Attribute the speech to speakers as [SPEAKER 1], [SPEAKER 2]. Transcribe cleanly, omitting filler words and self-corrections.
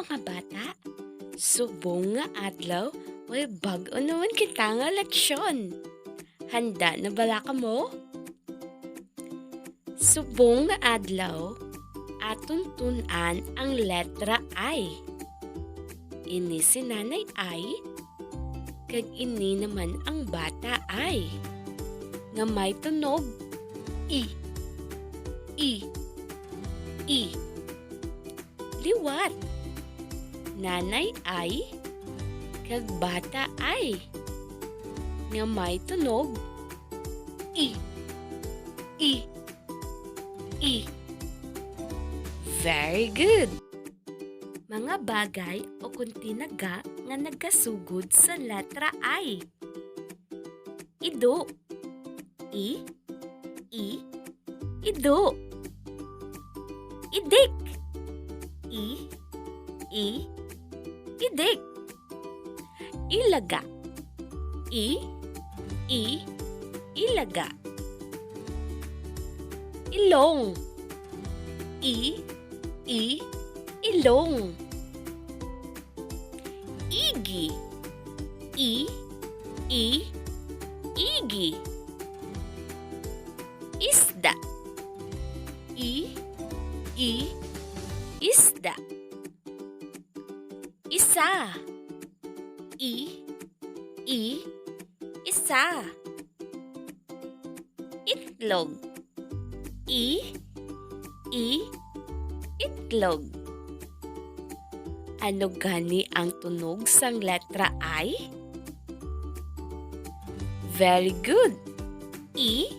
[SPEAKER 1] mga bata, subong nga adlaw, may bag-o naman kita nga leksyon. Handa na bala ka mo? Subong nga adlaw, aton tun-an ang letra I. Ini si Nanay I, kag ini naman ang bata I, nga may tunog I. Liwat, Nanay I, kag bata I, nga may tunog I. Very good! Mga bagay o kuntinaga nga nagkasugod sa letra I. Ido. Ido. Idik. Idik. Ilaga. Ilaga. Ilong. Ilong. Igi. Igi. Isda. Isda. Isa. Isa. Itlog. Itlog. Ano gani ang tunog sang letra I? Very good. I.